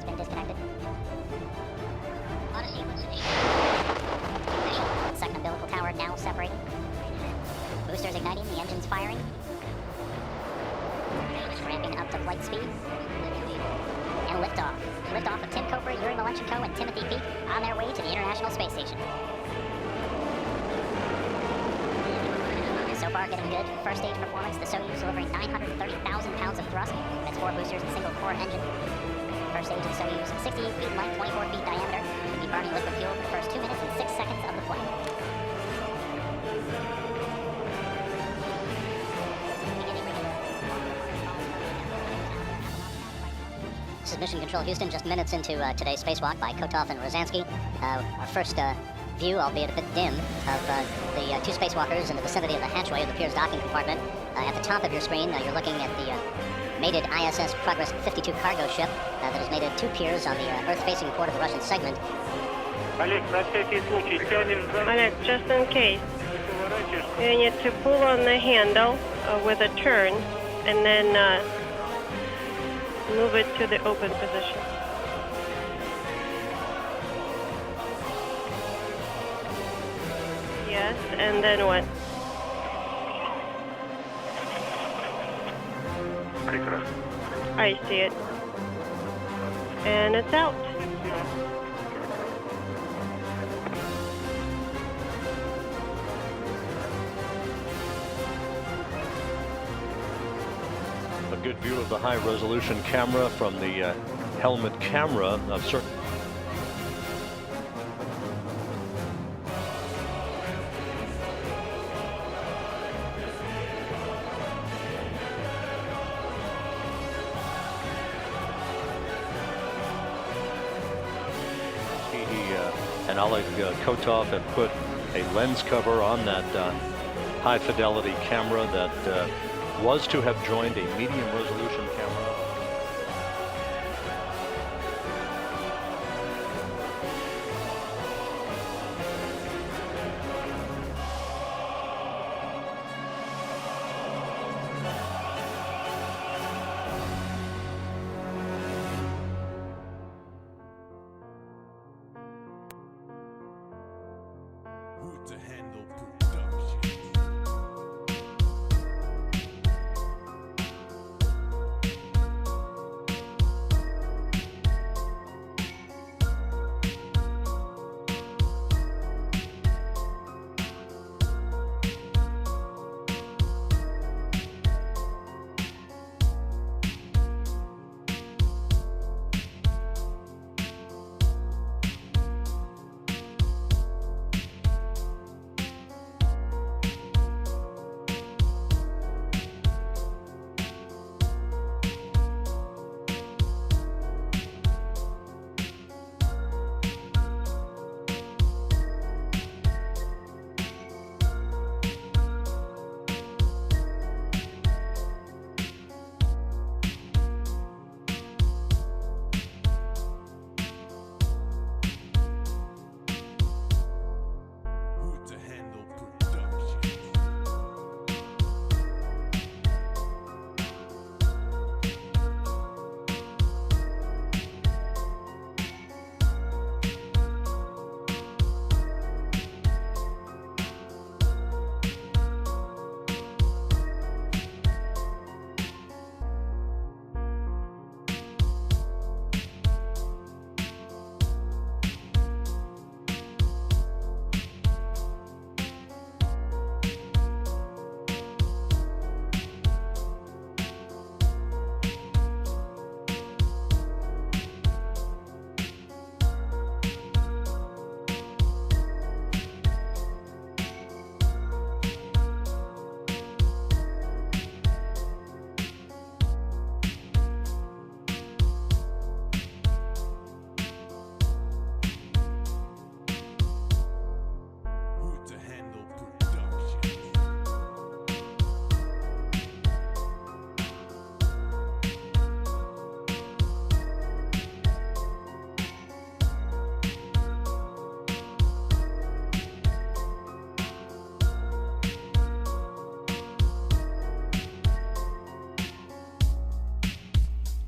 has been disconnected. On a sequence initiated. Second umbilical tower now separating. Boosters igniting, the engines firing. Ramping up to flight speed. And liftoff. Liftoff of Tim Koper, Yuri Malenchenko, and Timothy Peake on their way to the International Space Station. So far, getting good. First stage performance, the Soyuz delivering 930,000 pounds of thrust. That's 4 boosters and single core engine. First stage of Soyuz, 68 feet in length, 24 feet diameter. Should be burning liquid fuel for the first 2 minutes and 6 seconds of the flight. This is Mission Control Houston, just minutes into today's spacewalk by Kotov and Rosansky. Our first view, albeit a bit dim, of the 2 spacewalkers in the vicinity of the hatchway of the Piers docking compartment. At the top of your screen, you're looking at the mated ISS Progress 52 cargo ship that has mated 2 piers on the Earth-facing port of the Russian segment. Олег, just in case, you need to pull on the handle with a turn and then move it to the open position. Yes, and then what? I see it. And it's out. A good view of the high-resolution camera from the helmet camera of certain. And Oleg Kotov have put a lens cover on that high-fidelity camera that was to have joined a medium-resolution camera. To handle production.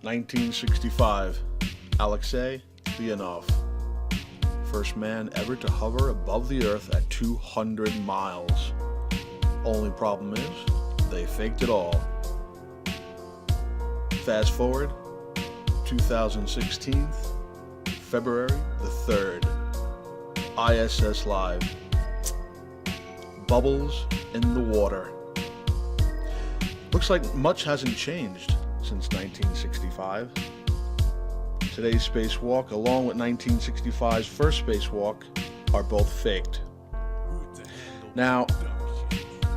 (1965). Alexei Leonov, first man ever to hover above the Earth at 200 miles. Only problem is, they faked it all. Fast forward, 2016, February the 3rd, ISS Live. Bubbles in the water. Looks like much hasn't changed since 1965. Today's spacewalk, along with 1965's first spacewalk, are both faked. Now,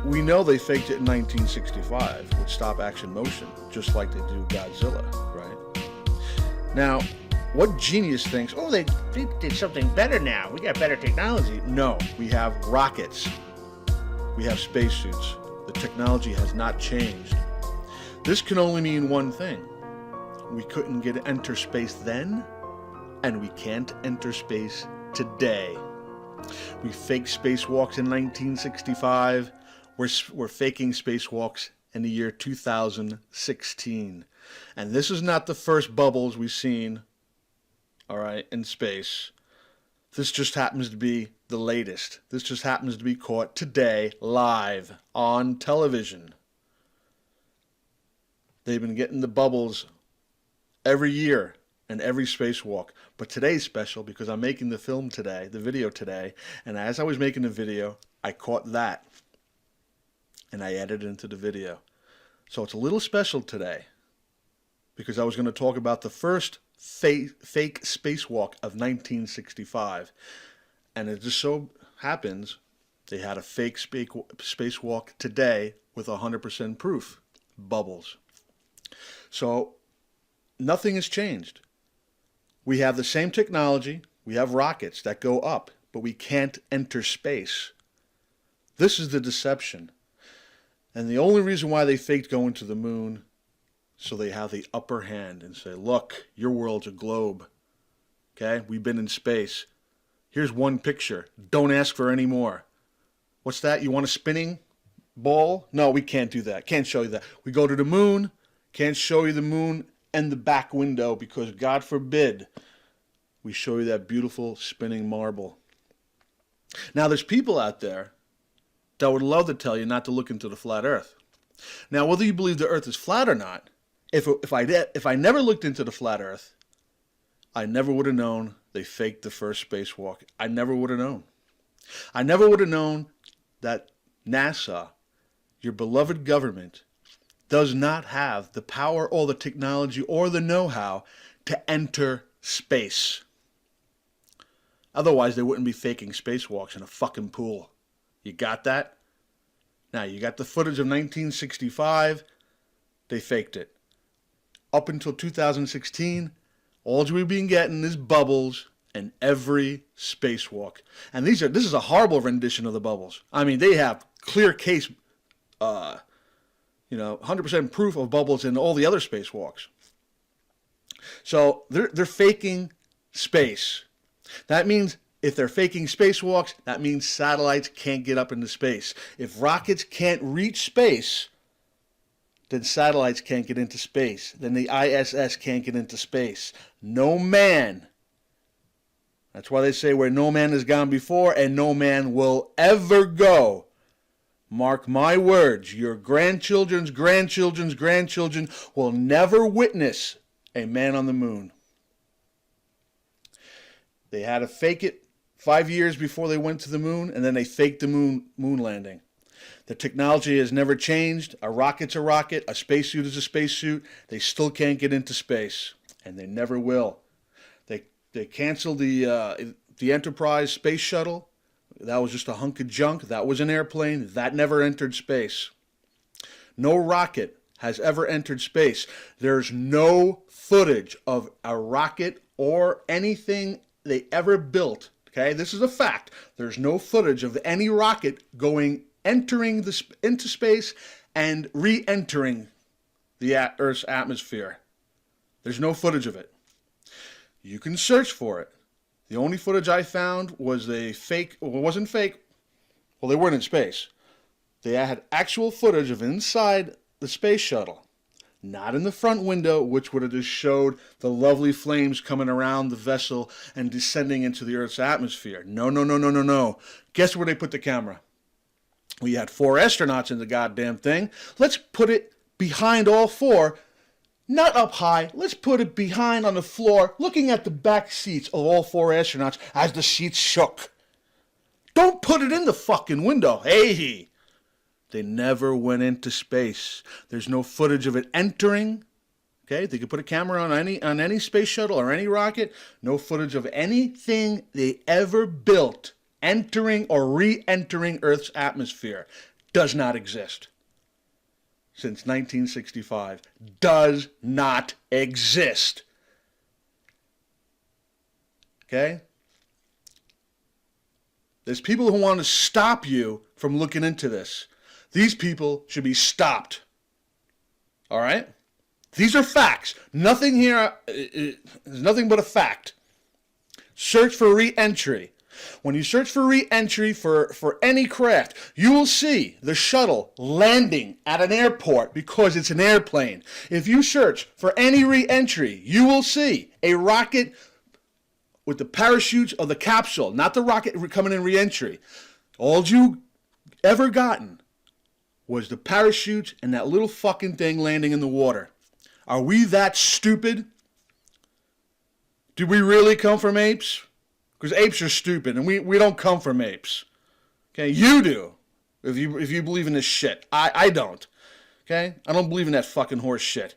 we know they faked it in 1965 with stop action motion, just like they do Godzilla, right? Now, what genius thinks, oh, they did something better now, we got better technology? No, we have rockets. We have spacesuits. The technology has not changed. This can only mean one thing. We couldn't enter space then, and we can't enter space today. We faked spacewalks in 1965. We're faking spacewalks in the year 2016. And this is not the first bubbles we've seen, all right, in space. This just happens to be the latest. This just happens to be caught today, live, on television. They've been getting the bubbles every year and every spacewalk. But today's special because I'm making the film today, the video today, and as I was making the video, I caught that. And I added it into the video. So it's a little special today because I was going to talk about the first fake spacewalk of 1965. And it just so happens they had a fake spacewalk today with 100% proof. Bubbles. So nothing has changed. We have the same technology. We have rockets that go up, but we can't enter space. This is the deception. And the only reason why they faked going to the moon, so they have the upper hand and say, look, your world's a globe. Okay? We've been in space. Here's one picture. Don't ask for any more. What's that? You want a spinning ball? No, we can't do that. Can't show you that. We go to the moon. Can't show you the moon and the back window because, God forbid, we show you that beautiful spinning marble. Now, there's people out there that would love to tell you not to look into the flat earth. Now, whether you believe the earth is flat or not, if I never looked into the flat earth, I never would have known they faked the first spacewalk. I never would have known. I never would have known that NASA, your beloved government, does not have the power or the technology or the know-how to enter space. Otherwise, they wouldn't be faking spacewalks in a fucking pool. You got that? Now, you got the footage of 1965. They faked it. Up until 2016, all we've been getting is bubbles in every spacewalk. And this is a horrible rendition of the bubbles. I mean, they have clear case, 100% proof of bubbles in all the other spacewalks. So they're faking space. That means if they're faking spacewalks, that means satellites can't get up into space. If rockets can't reach space, then satellites can't get into space. Then the ISS can't get into space. No man. That's why they say where no man has gone before and no man will ever go. Mark my words, your grandchildren's grandchildren's grandchildren will never witness a man on the moon. They had to fake it 5 years before they went to the moon, and then they faked the moon landing. The technology has never changed. A rocket's a rocket. A spacesuit is a spacesuit. They still can't get into space, and they never will. They canceled the Enterprise space shuttle. That was just a hunk of junk. That was an airplane. That never entered space. No rocket has ever entered space. There's no footage of a rocket or anything they ever built. Okay, this is a fact. There's no footage of any rocket entering into space and re-entering the Earth's atmosphere. There's no footage of it. You can search for it. The only footage I found was a fake, well, it wasn't fake. Well, they weren't in space. They had actual footage of inside the space shuttle. Not in the front window, which would have just showed the lovely flames coming around the vessel and descending into the Earth's atmosphere. No, no, no, no, no, no. Guess where they put the camera? We had 4 astronauts in the goddamn thing. Let's put it behind all 4. Not up high. Let's put it behind on the floor, looking at the back seats of all 4 astronauts as the seats shook. Don't put it in the fucking window. Hey! They never went into space. There's no footage of it entering. Okay, they could put a camera on any space shuttle or any rocket. No footage of anything they ever built entering or re-entering Earth's atmosphere. Does not exist. Since 1965. Does not exist. Okay? There's people who want to stop you from looking into this. These people should be stopped. All right? These are facts. Nothing here is nothing but a fact. Search for re-entry. When you search for re-entry for any craft, you will see the shuttle landing at an airport because it's an airplane. If you search for any re-entry, you will see a rocket with the parachutes of the capsule, not the rocket coming in re-entry. All you ever gotten was the parachute and that little fucking thing landing in the water. Are we that stupid? Do we really come from apes? Because apes are stupid, and we don't come from apes. Okay, you do. If you believe in this shit, I don't. Okay, I don't believe in that fucking horse shit.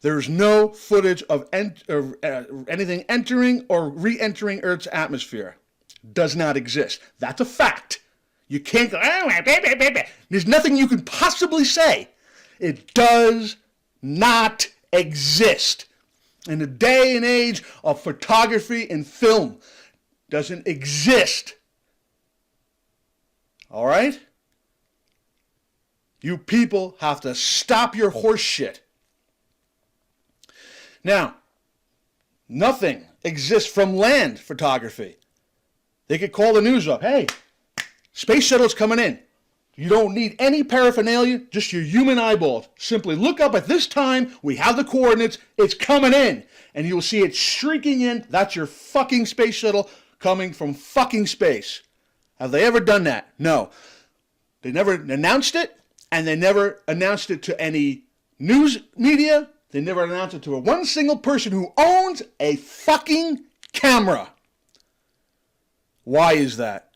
There's no footage of anything entering or re-entering Earth's atmosphere. Does not exist. That's a fact. You can't go. There's nothing you can possibly say. It does not exist. In the day and age of photography and film, doesn't exist. All right? You people have to stop your horse shit. Now, nothing exists from land photography. They could call the news up. Hey, space shuttle's coming in. You don't need any paraphernalia, just your human eyeballs. Simply look up at this time. We have the coordinates. It's coming in. And you'll see it streaking in. That's your fucking space shuttle coming from fucking space. Have they ever done that? No. They never announced it, and they never announced it to any news media. They never announced it to one single person who owns a fucking camera. Why is that?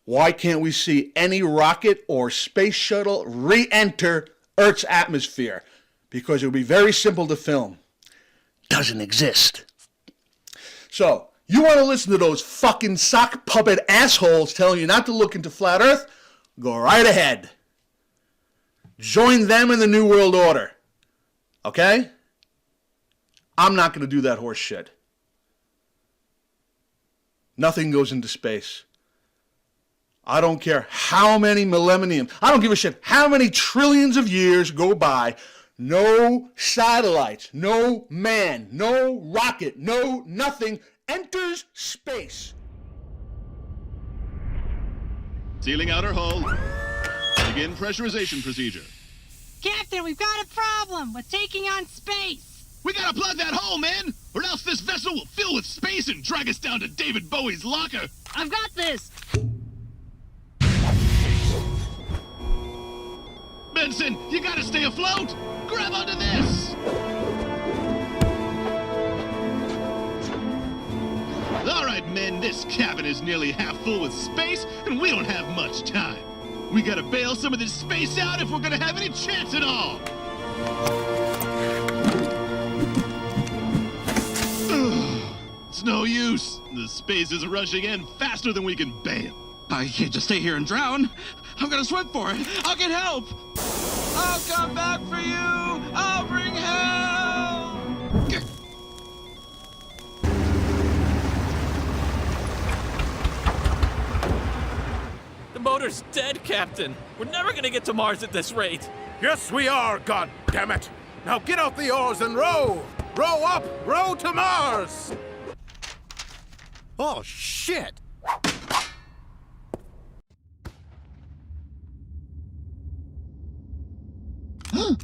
Why can't we see any rocket or space shuttle re-enter Earth's atmosphere? Because it would be very simple to film. Doesn't exist. So, you want to listen to those fucking sock puppet assholes telling you not to look into flat Earth? Go right ahead. Join them in the New World Order. Okay? I'm not going to do that horse shit. Nothing goes into space. I don't care how many millenniums, I don't give a shit how many trillions of years go by. No satellites, no man, no rocket, no nothing enters space. Sealing outer hull. Begin pressurization procedure. Captain, we've got a problem. We're taking on space. We gotta plug that hole, man, or else this vessel will fill with space and drag us down to David Bowie's locker. I've got this. Benson, you gotta stay afloat. Grab onto this. All right, men, this cabin is nearly half full with space, and we don't have much time. We gotta bail some of this space out if we're gonna have any chance at all. It's no use. The space is rushing in faster than we can bail. I can't just stay here and drown. I'm gonna swim for it. I'll get help. I'll come back for you. I'll bring help. The motor's dead, Captain. We're never gonna get to Mars at this rate. Yes, we are, God damn it! Now get out the oars and row! Row up, row to Mars! Oh, shit! Huh?